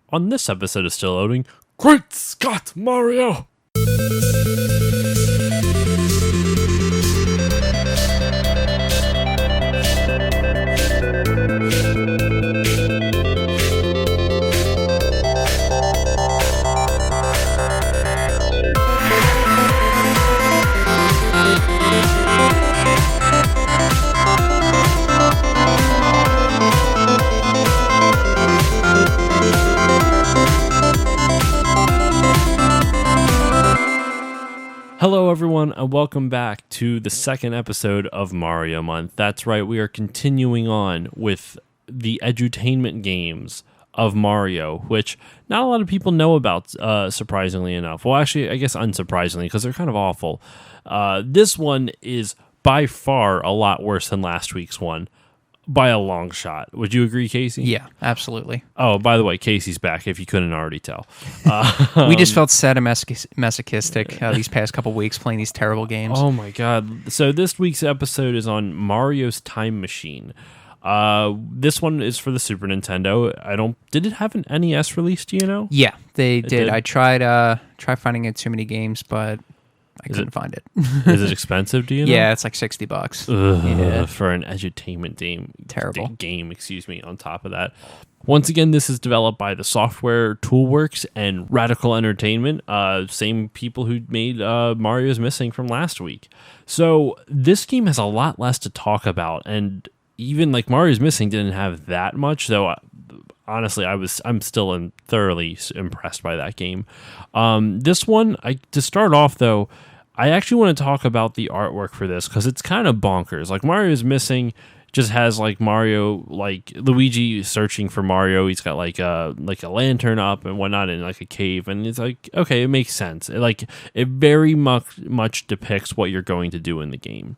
On this episode of Still Loading, Great Scott, Mario! Hello everyone, and welcome back to the second episode of Mario Month. That's right, we are continuing on with the edutainment games of Mario, which not a lot of people know about, surprisingly enough. Well, actually, I guess unsurprisingly, because they're kind of awful. This one is by far a lot worse than last week's one, by a long shot. Would you agree, Casey? Yeah, absolutely. Oh, by the way, Casey's back, if you couldn't already tell. We just felt sad and masochistic these past couple weeks playing these terrible games. Oh my god. So this week's episode is on Mario's Time Machine. This one is for the Super Nintendo. Did it have an NES release, do you know? Yeah, they did. I tried finding it too many games, but I couldn't find it. Is it expensive, do you know? Yeah, it's like $60. Yeah. For an edutainment game. Terrible. Game, on top of that. Once again, this is developed by the Software Toolworks and Radical Entertainment, same people who made Mario's Missing from last week. So this game has a lot less to talk about, and even like Mario's Missing didn't have that much, though. Honestly, I'm still thoroughly impressed by that game. This one, to start off though, I actually want to talk about the artwork for this because it's kind of bonkers. Like Mario's Missing just has like Mario, like Luigi searching for Mario. He's got like a lantern up and whatnot in like a cave, and it's like, okay, it makes sense. It very much depicts what you're going to do in the game.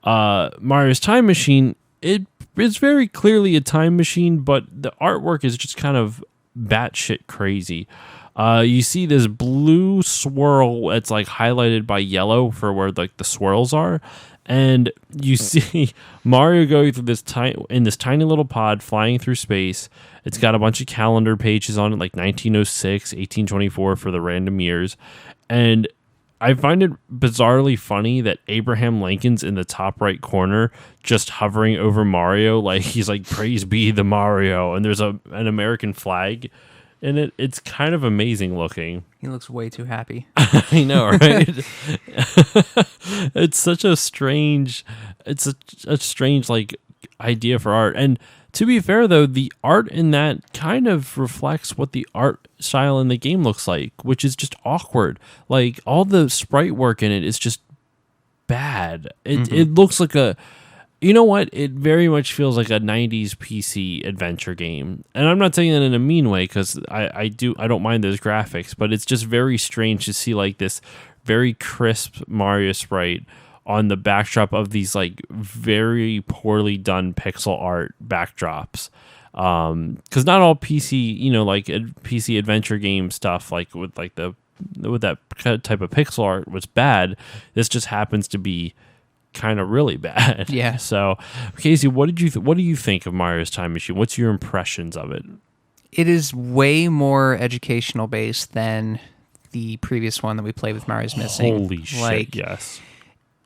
Mario's Time Machine, it's very clearly a time machine, but the artwork is just kind of batshit crazy. You see this blue swirl that's like highlighted by yellow for where like the swirls are, and you see Mario going through this tiny little pod flying through space. It's got a bunch of calendar pages on it, like 1906, 1824 for the random years, and I find it bizarrely funny that Abraham Lincoln's in the top right corner, just hovering over Mario, like he's like, "Praise be the Mario," and there's an American flag in it. It's kind of amazing looking. He looks way too happy. I know, right? It's such a strange, like idea for art. And to be fair, though, the art in that kind of reflects what the art style in the game looks like, which is just awkward. Like, all the sprite work in it is just bad. It looks like you know what? It very much feels like a 90s PC adventure game. And I'm not saying that in a mean way, because I don't mind those graphics, but it's just very strange to see like this very crisp Mario sprite on the backdrop of these like very poorly done pixel art backdrops. Because not all PC, like PC adventure game stuff, like with that type of pixel art was bad. This just happens to be kind of really bad. Yeah. So, Casey, what do you think of Mario's Time Machine? What's your impressions of it? It is way more educational based than the previous one that we played with Mario's Missing. Holy shit! Yes.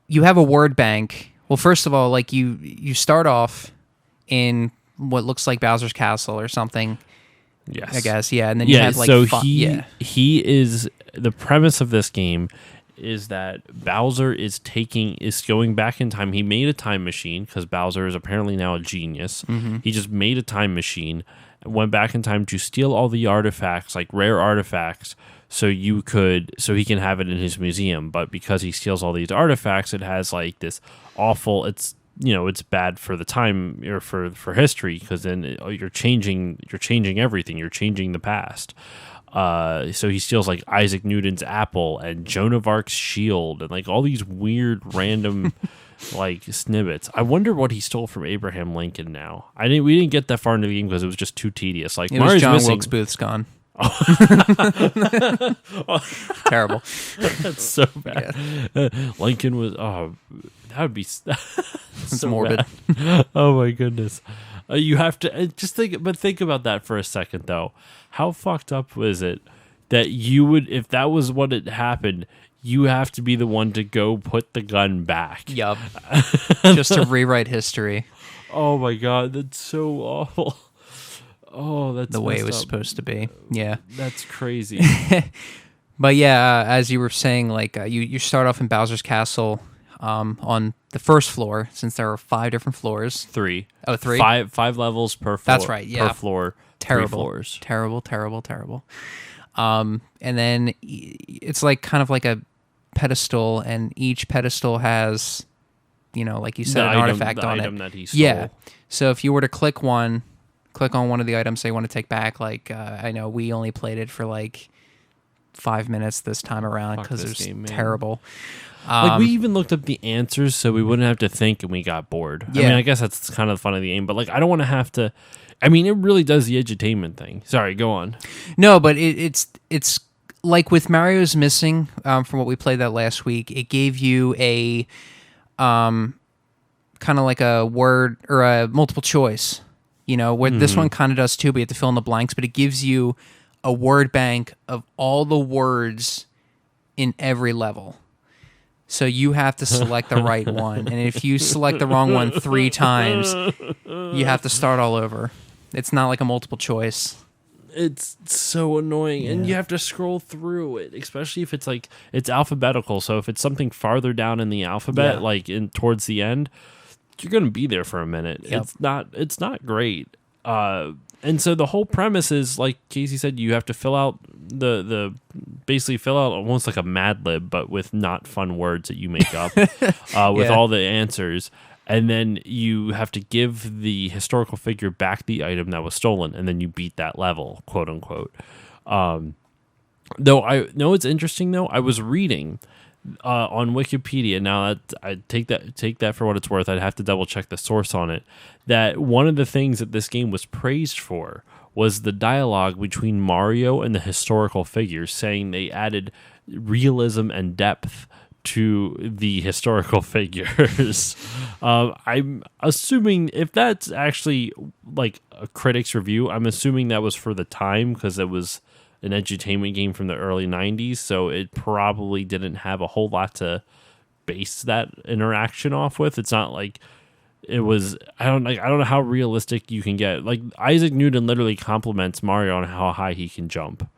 You have a word bank. Well, first of all, like you start off in what looks like Bowser's Castle or something. Yes. I guess, yeah. And then you have like... So he is... The premise of this game is that Bowser is going back in time. He made a time machine, because Bowser is apparently now a genius. Mm-hmm. He just made a time machine, went back in time to steal all the artifacts, like rare artifacts, so he can have it in his museum. But because he steals all these artifacts, it has like this awful, it's bad for the time, or for history, because then you're changing everything. You're changing the past. So he steals like Isaac Newton's apple and Joan of Arc's shield and like all these weird random like snippets. I wonder what he stole from Abraham Lincoln now. We didn't get that far into the game because it was just too tedious. Like, it was John Wilkes Booth's gone. Terrible. That's so bad. Yeah. Lincoln was. Oh, that would be. It's so morbid. Bad. Oh my goodness. You have to just think about that for a second, though. How fucked up was it that you would, if that was what had happened, you have to be the one to go put the gun back? Yup. Just to rewrite history. Oh my god, that's so awful. Oh, that's the way it was up. supposed to be. Yeah. That's crazy. But yeah, as you were saying, like you start off in Bowser's Castle on the first floor, since there are 5 different floors. 3. Oh, 3? 5 levels per floor. That's right, yeah. Per floor. Terrible. 3 floors. Terrible. And then it's like kind of like a pedestal, and each pedestal has, like you said, an artifact on item it. That he stole. Yeah. So if you were to click on one of the items they want to take back, like I know we only played it for like 5 minutes this time around because it was terrible. Like we even looked up the answers so we wouldn't have to think, and we got bored. Yeah. I mean, I guess that's kind of the fun of the game, but like I don't want to have to. I mean, it really does the edutainment thing. Sorry, go on. No, but it's like with Mario's Missing, from what we played that last week, it gave you a kind of like a word or a multiple choice, where this one kind of does too, but you have to fill in the blanks, but it gives you a word bank of all the words in every level. So you have to select the right one. And if you select the wrong one 3 times, you have to start all over. It's not like a multiple choice. It's so annoying, and you have to scroll through it, especially if it's like it's alphabetical. So if it's something farther down in the alphabet, like towards the end, you're going to be there for a minute. Yep. It's not great. And so the whole premise is, like Casey said, you have to fill out basically fill out almost like a Mad Lib, but with not fun words that you make up with all the answers. And then you have to give the historical figure back the item that was stolen, and then you beat that level, quote unquote. Though I know it's interesting, though. I was reading on Wikipedia. Now that I take that for what it's worth. I'd have to double check the source on it. That one of the things that this game was praised for was the dialogue between Mario and the historical figures, saying they added realism and depth to the historical figures. I'm assuming if that's actually like a critic's review, I'm assuming that was for the time because it was an edutainment game from the early 90s, so it probably didn't have a whole lot to base that interaction off with. It's not like it was I don't know how realistic you can get. Like Isaac Newton literally compliments Mario on how high he can jump.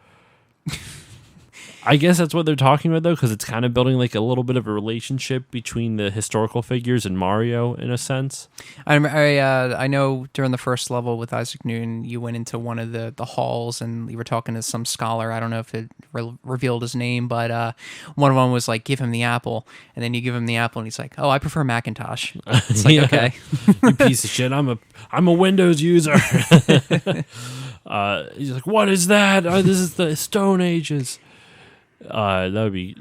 I guess that's what they're talking about, though, because it's kind of building like a little bit of a relationship between the historical figures and Mario, in a sense. I know during the first level with Isaac Newton, you went into one of the halls and you were talking to some scholar. I don't know if it revealed his name, but one of them was like, give him the apple. And then you give him the apple and he's like, oh, I prefer Macintosh. It's like, okay. You piece of shit. I'm a Windows user. He's like, what is that? This is the Stone Ages. That'd be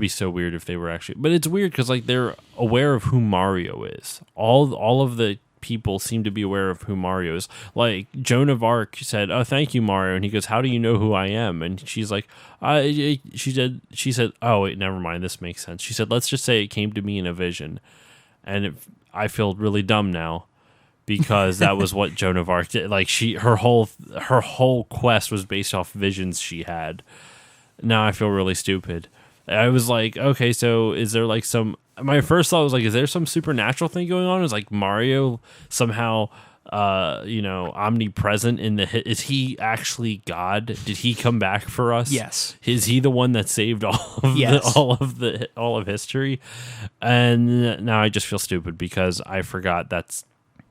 so weird if they were actually, but it's weird because like they're aware of who Mario is. All of the people seem to be aware of who Mario is. Like Joan of Arc said, "Oh, thank you, Mario," and he goes, "How do you know who I am?" And she's like, she said, "Oh wait, never mind. This makes sense." She said, "Let's just say it came to me in a vision," and I feel really dumb now. Because that was what Joan of Arc did. Like her whole quest was based off visions she had. Now I feel really stupid. I was like, okay, so is there like my first thought was like, is there some supernatural thing going on? It was like Mario somehow, omnipresent is he actually God? Did he come back for us? Yes. Is he the one that saved all of history? And now I just feel stupid because I forgot that's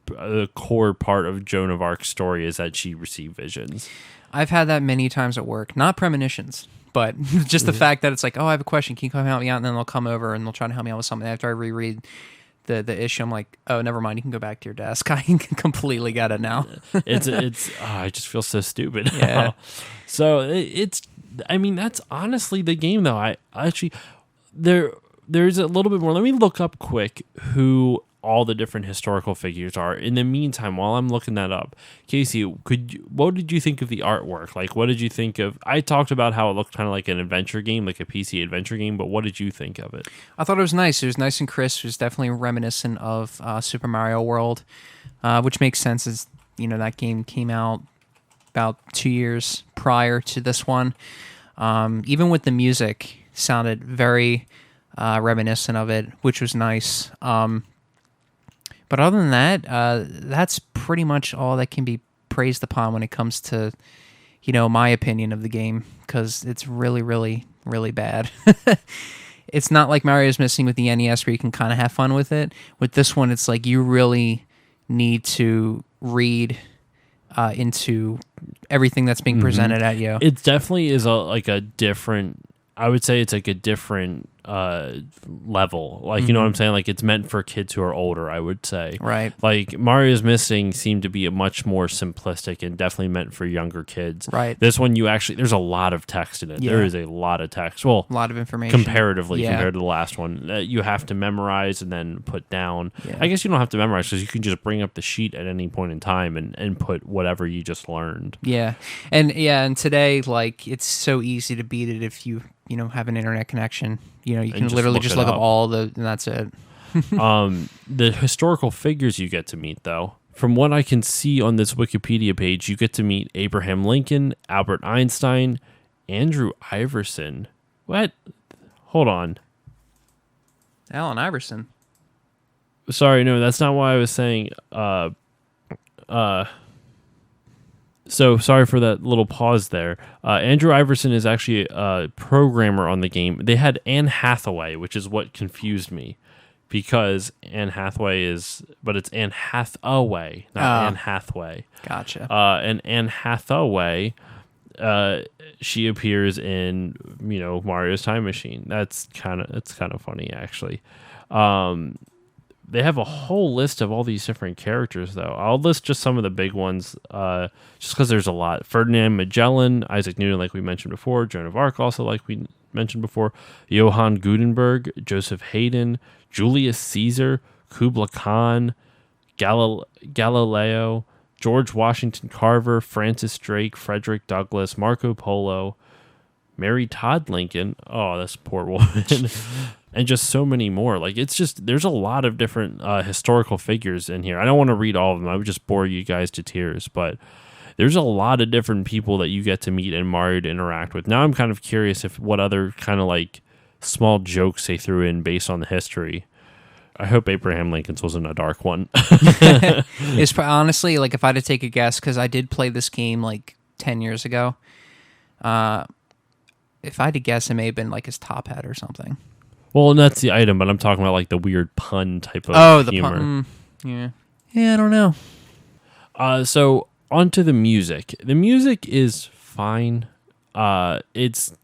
the core part of Joan of Arc's story is that she received visions. I've had that many times at work, not premonitions. But just the fact that it's like, oh, I have a question. Can you come help me out? And then they'll come over and they'll try to help me out with something. After I reread the issue, I'm like, oh, never mind. You can go back to your desk. I completely get it now. I just feel so stupid. Yeah. So that's honestly the game, though. I actually, there's a little bit more. Let me look up quick who all the different historical figures are. In the meantime, while I'm looking that up, Casey, what did you think of the artwork? Like, what did you think of? I talked about how it looked kind of like an adventure game, like a PC adventure game, but what did you think of it? I thought it was nice. It was nice and crisp. It was definitely reminiscent of Super Mario World, which makes sense as, that game came out about 2 years prior to this one. Even with the music, sounded very reminiscent of it, which was nice. But other than that, that's pretty much all that can be praised upon when it comes to, my opinion of the game, because it's really, really, really bad. It's not like Mario's Missing with the NES where you can kind of have fun with it. With this one, it's like you really need to read into everything that's being presented at you. It definitely is a different. I would say it's like a different level. Like, you know what I'm saying? Like, it's meant for kids who are older, I would say. Right. Like, Mario's Missing seemed to be a much more simplistic and definitely meant for younger kids. Right. This one, there's a lot of text in it. Yeah. There is a lot of text. Well, A lot of information. comparatively compared to the last one. You have to memorize and then put down. Yeah. I guess you don't have to memorize because you can just bring up the sheet at any point in time and put whatever you just learned. Yeah. And today, like, it's so easy to beat it if you have an internet connection. You can just literally look just it look up up. and that's it. The historical figures you get to meet, though, from what I can see on this Wikipedia page, you get to meet Abraham Lincoln, Albert Einstein, Andrew Iverson. What? Hold on. Allen Iverson. Sorry, no, that's not why I was saying. So sorry for that little pause there. Andrew Iverson is actually a programmer on the game. They had Anne Hathaway, which is what confused me, because Anne Hathaway but it's Anne Hathaway, not Anne Hathaway. Gotcha. And Anne Hathaway, she appears in Mario's Time Machine. That's kind of funny, actually. They have a whole list of all these different characters, though. I'll list just some of the big ones, just because there's a lot. Ferdinand Magellan, Isaac Newton, like we mentioned before, Joan of Arc, also like we mentioned before, Johann Gutenberg, Joseph Haydn, Julius Caesar, Kubla Khan, Galileo, George Washington Carver, Francis Drake, Frederick Douglass, Marco Polo, Mary Todd Lincoln. Oh, this poor woman. And just so many more. Like, it's just, there's a lot of different historical figures in here. I don't want to read all of them. I would just bore you guys to tears. But there's a lot of different people that you get to meet in Mario to interact with. Now I'm kind of curious what other kind of like small jokes they threw in based on the history. I hope Abraham Lincoln's wasn't a dark one. It's honestly, like, if I had to take a guess, because I did play this game like 10 years ago, if I had to guess, it may have been like his top hat or something. Well, and that's the item, but I'm talking about like the weird pun type of humor. Pun. Yeah, I don't know. So onto the music. The music is fine. It's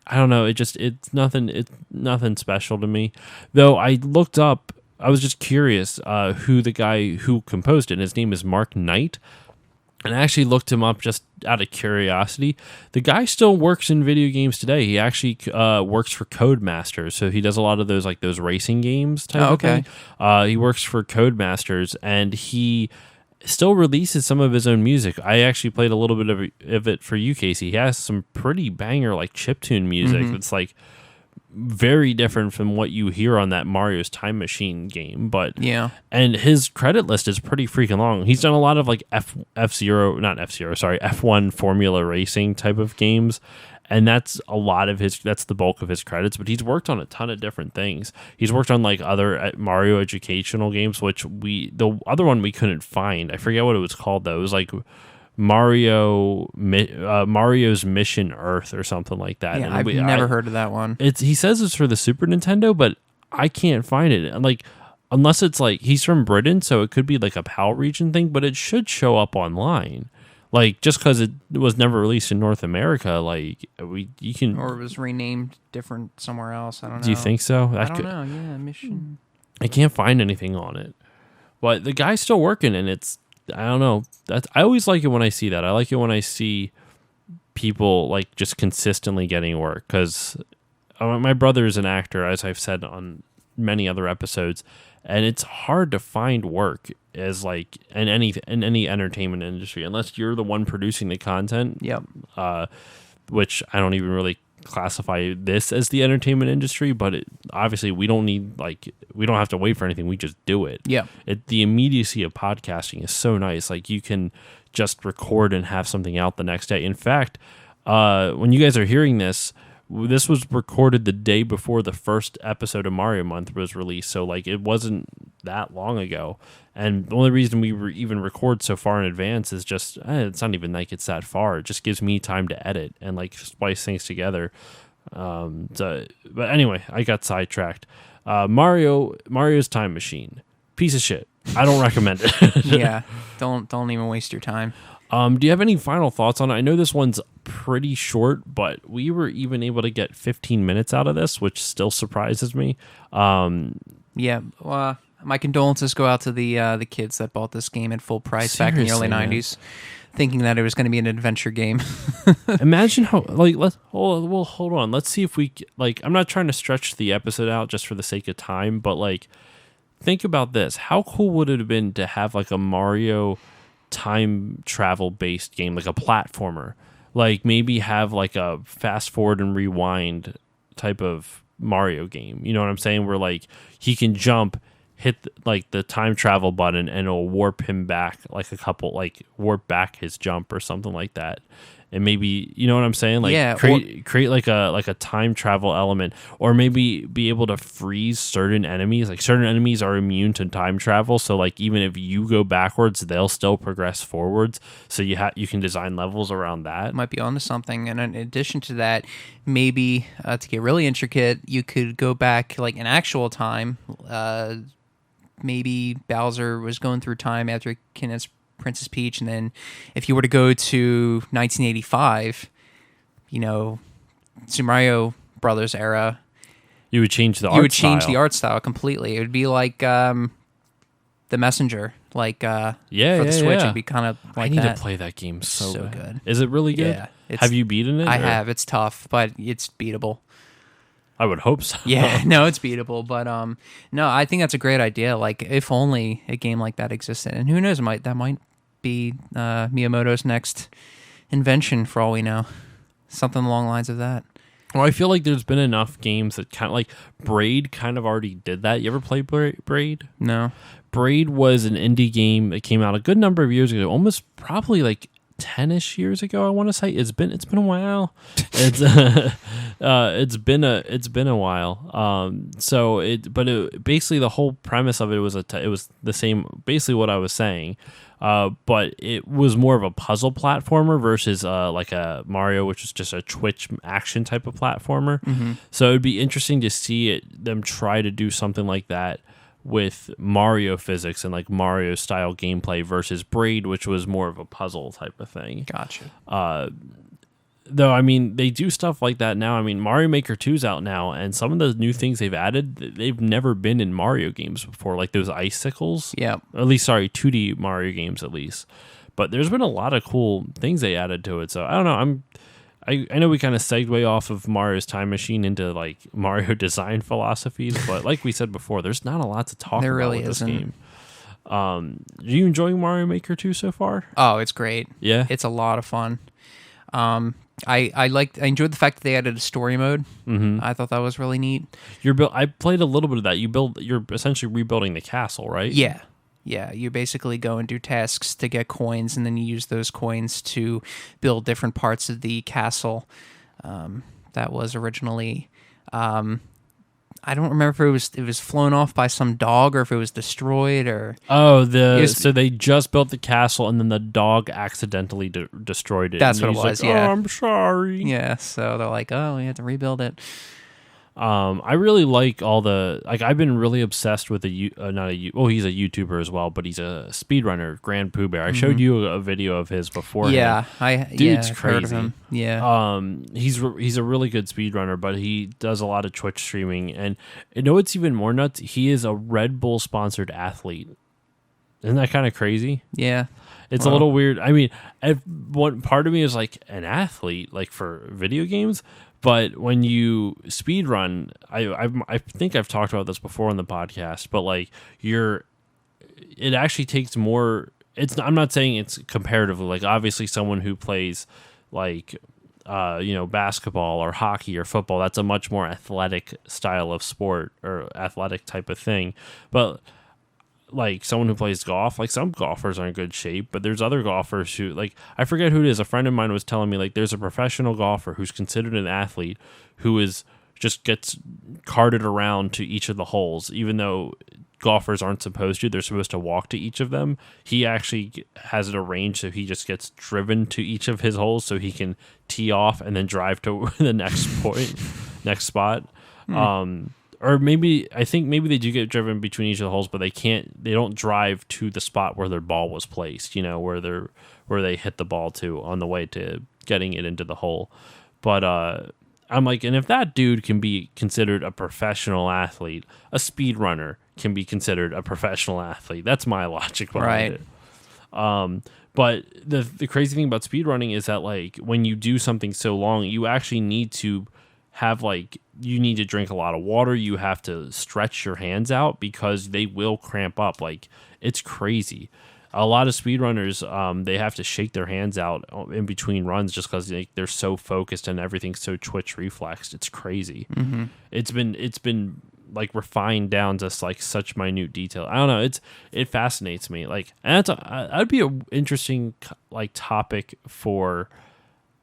I don't know. It's nothing special to me. Though I looked up. I was just curious who the guy who composed it. And his name is Mark Knight. And I actually looked him up just out of curiosity. The guy still works in video games today. He actually works for Codemasters, so he does a lot of those racing games type of thing. He works for Codemasters, and he still releases some of his own music. I actually played a little bit of it for you, Casey. He has some pretty banger like chiptune music that's like very different from what you hear on that Mario's Time Machine game, but yeah. And his credit list is pretty freaking long. He's done a lot of like F1 Formula Racing type of games, and that's the bulk of his credits. But he's worked on a ton of different things. He's worked on like other Mario educational games, which the other one we couldn't find. I forget what it was called though. It was like Mario's Mission Earth or something like that. Yeah, and I've never heard of that one. He says it's for the Super Nintendo, but I can't find it. Like, unless it's like he's from Britain, so it could be like a PAL region thing, but it should show up online. Like, just because it was never released in North America, like you can, or it was renamed different somewhere else. I don't know. Do you think so? I don't know. Yeah, Mission. I can't find anything on it, but the guy's still working, and it's. I don't know. I always like it when I see that. I like it when I see people like just consistently getting work, because my brother is an actor, as I've said on many other episodes, and it's hard to find work as like in any entertainment industry unless you're the one producing the content. Yep. Which I don't even really classify this as the entertainment industry, but obviously we don't have to wait for anything. We just do it. Yeah. The immediacy of podcasting is so nice. Like you can just record and have something out the next day. In fact, when you guys are hearing this was recorded the day before the first episode of Mario Month was released. So like it wasn't that long ago. And the only reason we even record so far in advance is just, it's not even like it's that far. It just gives me time to edit and like splice things together. But anyway, I got sidetracked. Mario's Time Machine. Piece of shit. I don't recommend it. Yeah. Don't even waste your time. Do you have any final thoughts on it? I know this one's pretty short, but we were even able to get 15 minutes out of this, which still surprises me. Yeah. Well, my condolences go out to the kids that bought this game at full price back in the early 90s, thinking that it was going to be an adventure game. Imagine how, like, hold on. Let's see if we, like, I'm not trying to stretch the episode out just for the sake of time, but, like, think about this. How cool would it have been to have, like, a Mario time travel based game, like a platformer? Like, maybe have, like, a fast forward and rewind type of Mario game. You know what I'm saying? Where, like, he can jump, hit the time travel button, and it'll warp him back warp back his jump or something like that. And maybe, you know what I'm saying? Like, yeah, create like a time travel element, or maybe be able to freeze certain enemies. Like certain enemies are immune to time travel, so like even if you go backwards, they'll still progress forwards. So you can design levels around that. Might be onto something. And in addition to that, maybe to get really intricate, you could go back like in actual time. Maybe Bowser was going through time after he kidnapped Princess Peach, and then if you were to go to 1985, you know, Super Mario Brothers era, you would change the art style completely. It would be like The Messenger, like for the Switch. It'd be kind of like that. I need to play that game so good. Is it really good? Yeah. Have you beaten it? I have. It's tough, but it's beatable. I would hope so. Yeah, no, it's beatable, but no, I think that's a great idea. Like, if only a game like that existed, and who knows, that might be Miyamoto's next invention for all we know, something along the lines of that. Well, I feel like there's been enough games that kind of like Braid kind of already did that. You ever play Braid? No. Braid was an indie game that came out a good number of years ago, almost probably like 10-ish years ago, I want to say. It's been a while. It's been a while. Basically the whole premise of it was it was the same, basically what I was saying. But it was more of a puzzle platformer versus like a Mario, which is just a twitch action type of platformer. Mm-hmm. So it'd be interesting to see them try to do something like that with Mario physics and like Mario style gameplay versus Braid, which was more of a puzzle type of thing. Gotcha. Though, I mean, they do stuff like that now. I mean, Mario Maker 2's out now, and some of the new things they've added, they've never been in Mario games before, like those icicles. Yeah. At least, 2D Mario games, at least. But there's been a lot of cool things they added to it. So, I don't know. I know we kind of segue off of Mario's Time Machine into, like, Mario design philosophies, but like we said before, there's not a lot to talk about really with this isn't. game. Are you enjoying Mario Maker 2 so far? Oh, it's great. Yeah? It's a lot of fun. I enjoyed the fact that they added a story mode. Mm-hmm. I thought that was really neat. I played a little bit of that. You're essentially rebuilding the castle, right? Yeah. Yeah, you basically go and do tasks to get coins, and then you use those coins to build different parts of the castle. That was originally, I don't remember if it was flown off by some dog or if it was destroyed or. Oh, so they just built the castle and then the dog accidentally destroyed it. That's what it was. Like, yeah, I'm sorry. Yeah, so they're like, oh, we had to rebuild it. I really like all the I've been really obsessed with he's a YouTuber as well, but he's a speedrunner, Grand Pooh Bear. I showed you a video of his before. Yeah, dude's I've crazy. heard of him. Yeah. He's a really good speedrunner, but he does a lot of Twitch streaming, and you know what's even more nuts? He is a Red Bull sponsored athlete. Isn't that kind of crazy? Yeah. It's a little weird. I mean, one part of me is like an athlete, like for video games. But when you speed run, I think I've talked about this before on the podcast. But like it actually takes more. I'm not saying it's comparatively. Like obviously, someone who plays like basketball or hockey or football, that's a much more athletic style of sport or athletic type of thing. But like someone who plays golf, like some golfers are in good shape, but there's other golfers who, like, I forget who it is. A friend of mine was telling me, like, there's a professional golfer who's considered an athlete who is just gets carted around to each of the holes, even though golfers aren't supposed to. They're supposed to walk to each of them. He actually has it arranged so he just gets driven to each of his holes so he can tee off and then drive to the next next spot. Or maybe I think maybe they do get driven between each of the holes, but they don't drive to the spot where their ball was placed, where they hit the ball to on the way to getting it into the hole. But I'm like, and if that dude can be considered a professional athlete, a speed runner can be considered a professional athlete. That's my logic behind it. But the crazy thing about speed running is that, like, when you do something so long, you actually need to have, like, you need to drink a lot of water. You have to stretch your hands out because they will cramp up. Like, it's crazy. A lot of speedrunners, they have to shake their hands out in between runs just because they're so focused and everything's so twitch reflexed. It's crazy. Mm-hmm. It's been like refined down to like such minute detail. I don't know. It fascinates me. Like, and that'd be an interesting like topic for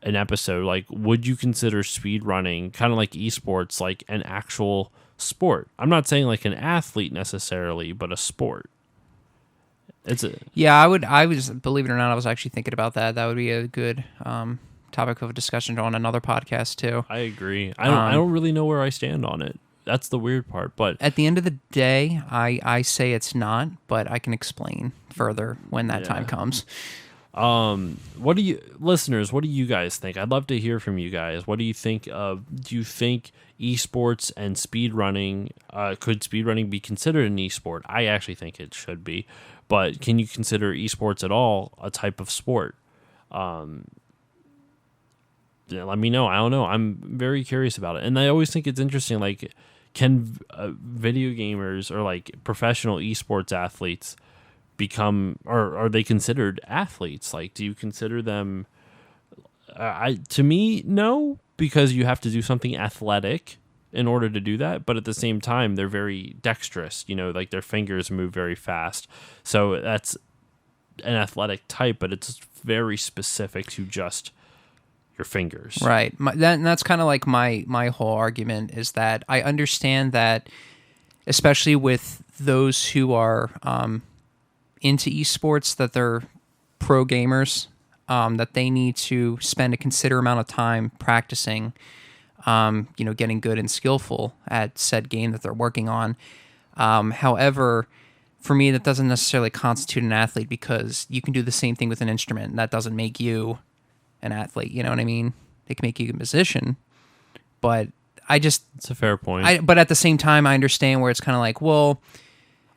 an episode. Like, would you consider speed running kind of like esports, like an actual sport? I'm not saying like an athlete necessarily, but a sport. Yeah, I was, believe it or not, I was actually thinking about that. That would be a good topic of discussion on another podcast too. I agree. I don't really know where I stand on it. That's the weird part. But at the end of the day, I say it's not, but I can explain further when that time comes. What do you guys think? I'd love to hear from you guys. What do you think of? Do you think esports and speedrunning, could speedrunning be considered an esport? I actually think it should be, but can you consider esports at all a type of sport? Let me know. I don't know. I'm very curious about it, and I always think it's interesting. Like, can video gamers or like professional esports athletes become, or are they considered athletes? Like, do you consider them? To me, no, because you have to do something athletic in order to do that. But at the same time, they're very dexterous. Like their fingers move very fast. So that's an athletic type, but it's very specific to just your fingers. Right. That's kind of like my whole argument is that I understand that, especially with those who are into esports, that they're pro gamers, that they need to spend a considerable amount of time practicing, getting good and skillful at said game that they're working on. However, for me, that doesn't necessarily constitute an athlete, because you can do the same thing with an instrument, and that doesn't make you an athlete. You know what I mean? It can make you a musician, but it's a fair point. But at the same time, I understand where it's kind of like, well,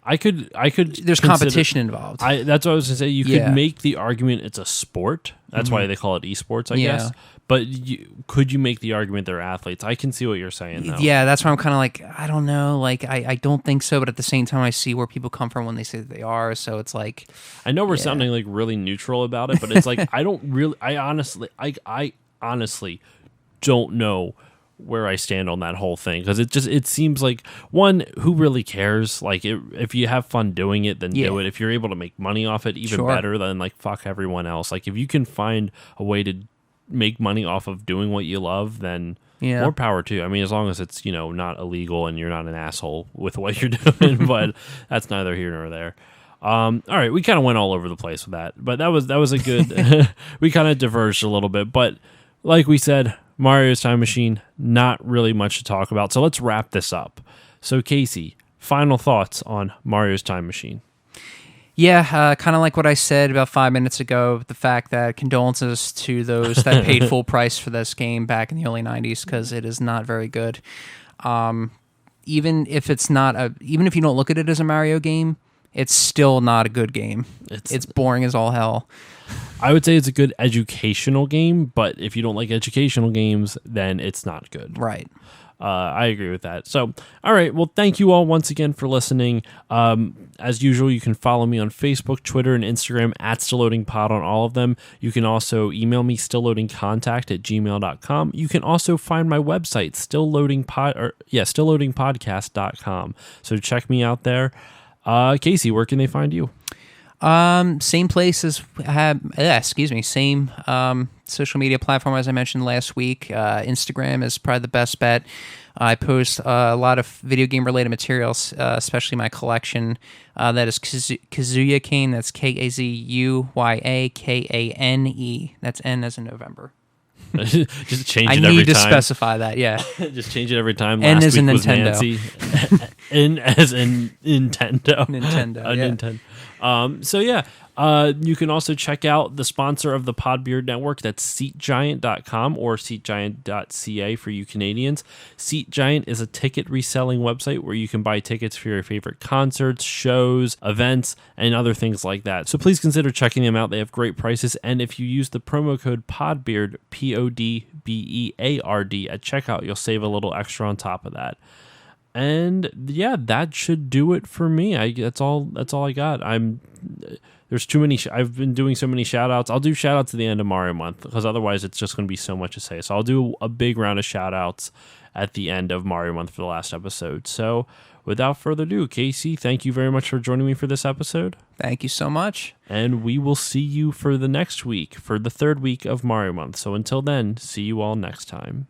I could. There's competition involved. That's what I was gonna say. You could make the argument it's a sport. That's why they call it esports, I guess. But could you make the argument they're athletes? I can see what you're saying, though. Yeah, that's why I'm kind of like, I don't know. Like, I don't think so. But at the same time, I see where people come from when they say that they are. So it's like, I know we're sounding like really neutral about it, but it's like I honestly don't know where I stand on that whole thing, because it seems like, one, who really cares? Like, if you have fun doing it, then do it. If you're able to make money off it, even better. Then like, fuck everyone else. Like, if you can find a way to make money off of doing what you love, then more power to you. I mean, as long as it's not illegal and you're not an asshole with what you're doing. But that's neither here nor there. All right, we kind of went all over the place with that, but that was a good. We kind of diverged a little bit, but like we said, Mario's Time Machine, not really much to talk about. So let's wrap this up. So Casey, final thoughts on Mario's Time Machine? Yeah, kind of like what I said about 5 minutes ago, the fact that condolences to those that paid full price for this game back in the early 90s, because it is not very good. Even if you don't look at it as a Mario game, it's still not a good game. It's It's boring as all hell. I would say it's a good educational game, but if you don't like educational games, then it's not good. Right. I agree with that. So, all right. Well, thank you all once again for listening. As usual, you can follow me on Facebook, Twitter, and Instagram at StillLoadingPod on all of them. You can also email me, stillloadingcontact@gmail.com. You can also find my website, stillloadingpodcast.com. So check me out there. Casey, where can they find you? Same place as same social media platform as I mentioned last week. Instagram is probably the best bet. I post a lot of video game related materials, especially my collection. That is Kazuya Kane. That's KazuyaKane. That's N as in November. Just change it I every need to time. specify that. Yeah. Just change it every time. N Last as in week was Nintendo. Nancy. N as in Nintendo. Nintendo. Yeah. Nintendo. So yeah, you can also check out the sponsor of the Podbeard Network. That's SeatGiant.com or SeatGiant.ca for you Canadians. SeatGiant is a ticket reselling website where you can buy tickets for your favorite concerts, shows, events, and other things like that. So please consider checking them out. They have great prices, and if you use the promo code PODBEARD, PODBEARD at checkout, you'll save a little extra on top of that. And yeah, that should do it for me. That's all I got. There's too many. I've been doing so many shout outs. I'll do shout outs at the end of Mario Month because otherwise it's just going to be so much to say. So I'll do a big round of shout outs at the end of Mario Month for the last episode. So without further ado, Casey, thank you very much for joining me for this episode. Thank you so much. And we will see you for the next week, for the third week of Mario Month. So until then, see you all next time.